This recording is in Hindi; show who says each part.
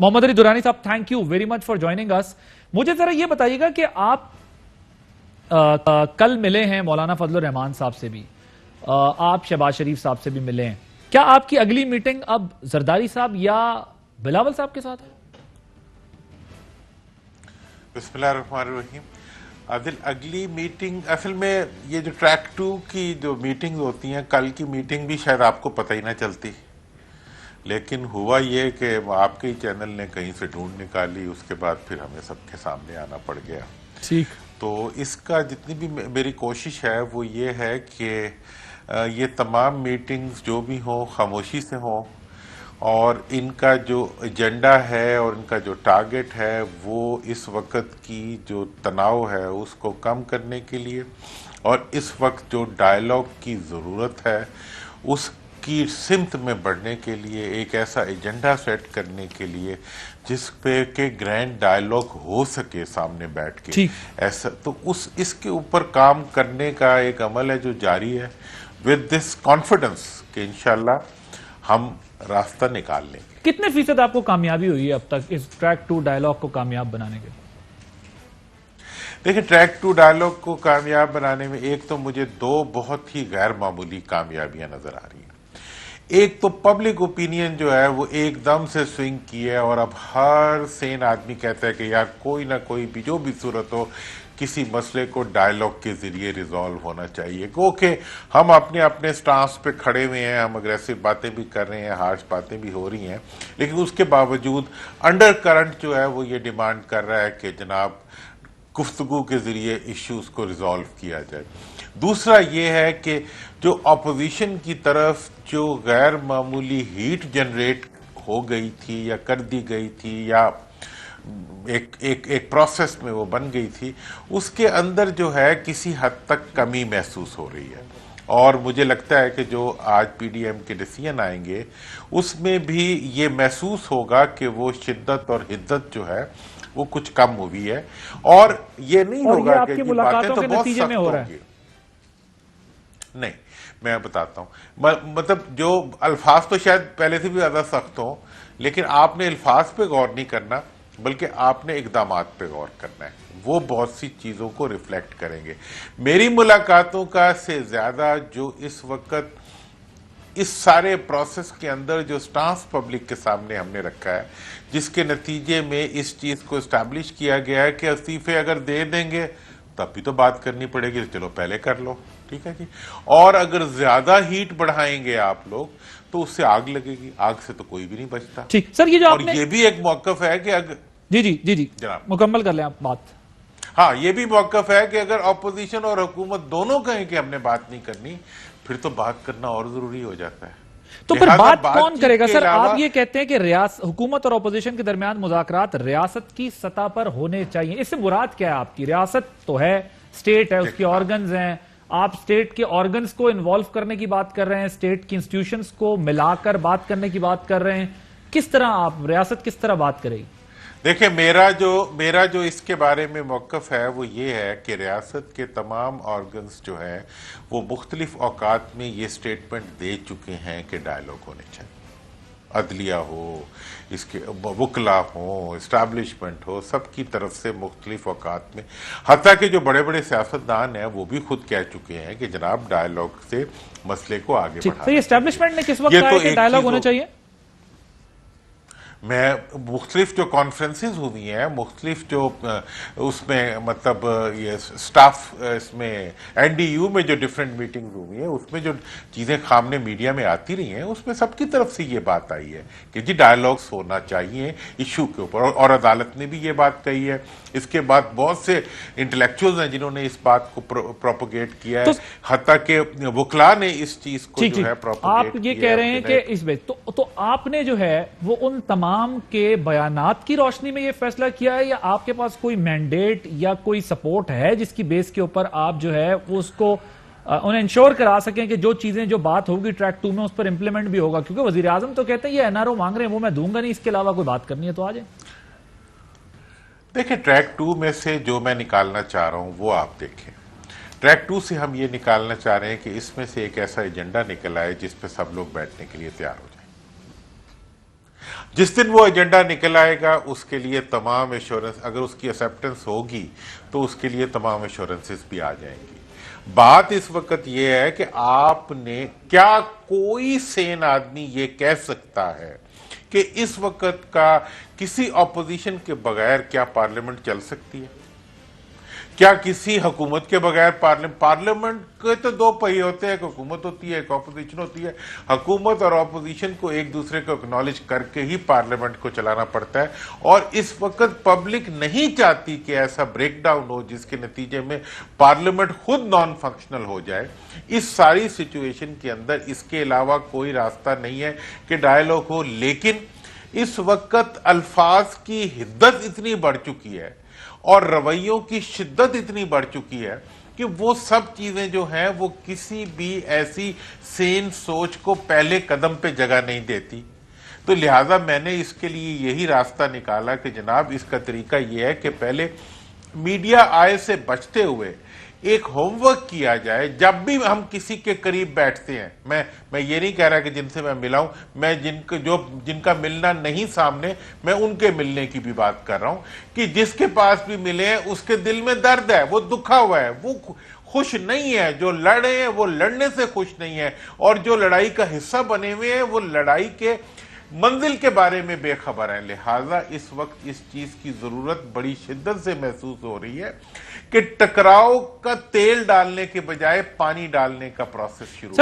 Speaker 1: मोहम्मद अली दुरानी साहब, thank you very much for joining us. मुझे जरा ये बताइएगा कि आप कल मिले हैं मौलाना फजलुर रहमान साहब से भी, आप शहबाज शरीफ साहब से भी मिले हैं। क्या आपकी अगली मीटिंग अब जरदारी साहब या बिलावल साहब के साथ है?
Speaker 2: बिस्मिल्लाहिर्रहमानिर्रहीम। आदिल, अगली मीटिंग असल में ये जो ट्रैक 2 की जो मीटिंग होती हैं, कल की मीटिंग भी शायद आपको पता ही ना चलती, लेकिन हुआ ये कि आपके ही चैनल ने कहीं से ढूंढ निकाली, उसके बाद फिर हमें सबके सामने आना पड़ गया।
Speaker 1: ठीक।
Speaker 2: तो इसका जितनी भी मेरी कोशिश है वो ये है कि ये तमाम मीटिंग्स जो भी हों खामोशी से हों, और इनका जो एजेंडा है और इनका जो टारगेट है वो इस वक्त की जो तनाव है उसको कम करने के लिए, और इस वक्त जो डायलॉग की ज़रूरत है उसकी सिमत में बढ़ने के लिए एक ऐसा एजेंडा सेट करने के लिए जिस पे के ग्रैंड डायलॉग हो सके सामने बैठ के, ऐसा तो इसके ऊपर काम करने का एक अमल है जो जारी है, विद दिस कॉन्फिडेंस कि इंशाल्लाह हम रास्ता निकाल लेंगे।
Speaker 1: कितने फीसद आपको कामयाबी हुई है अब तक इस ट्रैक 2 डायलॉग को कामयाब बनाने के?
Speaker 2: देखिए, ट्रैक 2 डायलॉग को कामयाब बनाने में एक तो मुझे दो बहुत ही गैर मामूली कामयाबियां नजर आ रही हैं। एक तो पब्लिक ओपिनियन जो है वो एकदम से स्विंग की है, और अब हर सेन आदमी कहता है कि यार कोई ना कोई भी जो भी सूरत हो किसी मसले को डायलॉग के जरिए रिजॉल्व होना चाहिए। ओके, हम अपने अपने स्टांस पे खड़े हुए हैं, हम अग्रेसिव बातें भी कर रहे हैं, हार्श बातें भी हो रही हैं, लेकिन उसके बावजूद अंडर करंट जो है वो ये डिमांड कर रहा है कि जनाब गुफ्तगू के जरिए इश्यूज को रिजॉल्व किया जाए। दूसरा ये है कि जो अपोजिशन की तरफ जो गैर मामूली हीट जनरेट हो गई थी या कर दी गई थी या एक प्रोसेस में वो बन गई थी, उसके अंदर जो है किसी हद तक कमी महसूस हो रही है, और मुझे लगता है कि जो आज पीडीएम के डिसीजन आएंगे उसमें भी ये महसूस होगा कि वो शिद्दत और हिद्दत जो है वो कुछ कम हुई है, और ये नहीं होगा कि ये बातें तो बहुत सख्त होंगी। नहीं, मैं बताता हूं, मतलब जो अल्फाज तो शायद पहले से भी ज्यादा सख्त हो, लेकिन आपने अल्फाज पे गौर नहीं करना बल्कि आपने इकदामात पे गौर करना है, वो बहुत सी चीजों को रिफ्लेक्ट करेंगे। मेरी मुलाकातों का से ज्यादा जो इस वक्त इस सारे प्रोसेस के अंदर जो स्टांस पब्लिक के सामने हमने रखा है, जिसके नतीजे में इस चीज को एस्टैब्लिश किया गया है कि इस्तीफे अगर दे देंगे तब भी तो बात करनी पड़ेगी, तो चलो पहले कर लो, ठीक है जी, और अगर ज्यादा हीट बढ़ाएंगे आप लोग तो उससे आग लगेगी, आग से तो कोई भी नहीं बचता।
Speaker 1: ठीक सर, ये जो
Speaker 2: और ये भी एक मौकफ है कि अगर
Speaker 1: जी
Speaker 2: जनाब
Speaker 1: मुकम्मल कर लें आप बात।
Speaker 2: हाँ, ये भी मौकफ है कि अगर अपोजिशन और हुकूमत दोनों कहें कि हमने बात नहीं करनी, फिर तो बात करना और जरूरी हो जाता है।
Speaker 1: तो फिर बात कौन करेगा सर? आप ये कहते हैं कि हुकूमत और अपोजिशन के दरमियान मुज़ाकरात रियासत की सतह पर होने चाहिए, इससे मुराद क्या है आपकी? रियासत तो है, स्टेट है, उसके ऑर्गन्स हैं, आप स्टेट के ऑर्गन्स को इन्वॉल्व करने की बात कर रहे हैं, स्टेट की इंस्टीट्यूशंस को मिलाकर बात करने की बात कर रहे हैं, किस तरह आप रियासत किस तरह बात करेगी?
Speaker 2: देखिए, मेरा जो इसके बारे में मौकफ है वो ये है कि रियासत के तमाम ऑर्गन्स जो हैं वो मुख्तलिफ औकात में ये स्टेटमेंट दे चुके हैं कि डायलॉग होने चाहिए। अदलिया हो, इसके वकला हो, इस्टेब्लिशमेंट हो, सबकी तरफ से मुख्तलिफ औकात में, हत्ता कि जो बड़े बड़े सियासतदान हैं वो भी खुद कह चुके हैं कि जनाब डायलॉग से मसले को आगे बढ़ाना।
Speaker 1: इस्टेब्लिशमेंट ने किस वक्त कहा कि डायलॉग होना चाहिए?
Speaker 2: मैं मुख्तलिफ जो कॉन्फ्रेंसेज हुई हैं, मुख्तलिफ जो उसमें मतलब ये स्टाफ इसमें एनडीयू में जो डिफरेंट मीटिंग्स हुई हैं उसमें जो चीज़ें सामने मीडिया में आती रही हैं उसमें सबकी तरफ से ये बात आई है कि जी डायलॉग्स होना चाहिए इशू के ऊपर, और अदालत ने भी ये बात कही है। इसके बाद बहुत से इंटेलेक्चुअल्स हैं जिन्होंने इस बात को प्रोपोगेट किया है, हत्ता के वकला ने इस चीज को जो है प्रोपोगेट
Speaker 1: आप ये कह रहे हैं कि इसमें तो आपने जो है वो उन तमाम के बयानात की रोशनी में ये फैसला किया है, या आपके पास कोई मैंडेट या कोई सपोर्ट है जिसकी बेस के ऊपर आप जो है वो उसको उन्हें इंश्योर करा सकें कि जो चीजें जो बात होगी ट्रैक 2 में उस पर इंप्लीमेंट भी होगा? क्योंकि वजीर आजम तो कहते हैं ये एनआरओ मांग रहे हैं वो मैं दूंगा नहीं, इसके अलावा कोई बात करनी है तो आ जाए।
Speaker 2: देखिए, ट्रैक 2 में से जो मैं निकालना चाह रहा हूं वो आप देखें। ट्रैक 2 से हम ये निकालना चाह रहे हैं कि इसमें से एक ऐसा एजेंडा निकल आए जिस पे सब लोग बैठने के लिए तैयार हो जाए। जिस दिन वो एजेंडा निकल आएगा उसके लिए तमाम एश्योरेंस, अगर उसकी एक्सेप्टेंस होगी तो उसके लिए तमाम एश्योरेंसेस भी आ जाएंगी। बात इस वक्त ये है कि आपने, क्या कोई सेन आदमी ये कह सकता है कि इस वक्त का किसी ऑपोजिशन के बगैर क्या पार्लियामेंट चल सकती है? क्या किसी हुकूमत के बगैर पार्लियामेंट के तो दो पहिए होते हैं, एक हुकूमत होती है, एक ऑपोजिशन होती है। हुकूमत और ऑपोजिशन को एक दूसरे को एक्नॉलेज करके ही पार्लियामेंट को चलाना पड़ता है, और इस वक्त पब्लिक नहीं चाहती कि ऐसा ब्रेकडाउन हो जिसके नतीजे में पार्लियामेंट खुद नॉन फंक्शनल हो जाए। इस सारी सिचुएशन के अंदर इसके अलावा कोई रास्ता नहीं है कि डायलॉग हो, लेकिन इस वक्त अल्फाज की हिद्दत इतनी बढ़ चुकी है और रवैयों की शिद्दत इतनी बढ़ चुकी है कि वो सब चीजें जो हैं वो किसी भी ऐसी सेन सोच को पहले कदम पे जगह नहीं देती। तो लिहाजा मैंने इसके लिए यही रास्ता निकाला कि जनाब इसका तरीका यह है कि पहले मीडिया आय से बचते हुए एक होमवर्क किया जाए। जब भी हम किसी के करीब बैठते हैं, मैं ये नहीं कह रहा कि जिनसे मैं मिला हूं, मैं जिनका मिलना नहीं सामने, मैं उनके मिलने की भी बात कर रहा हूं कि जिसके पास भी मिले हैं उसके दिल में दर्द है, वो दुखा हुआ है, वो खुश नहीं है। जो लड़ रहे हैं वो लड़ने से खुश नहीं है, और जो लड़ाई का हिस्सा बने हुए हैं वो लड़ाई के मंजिल के बारे में बेखबर है। लिहाजा इस वक्त इस चीज की जरूरत बड़ी शिद्दत से महसूस हो रही है कि टकराव का तेल डालने के बजाय पानी डालने का प्रोसेस शुरू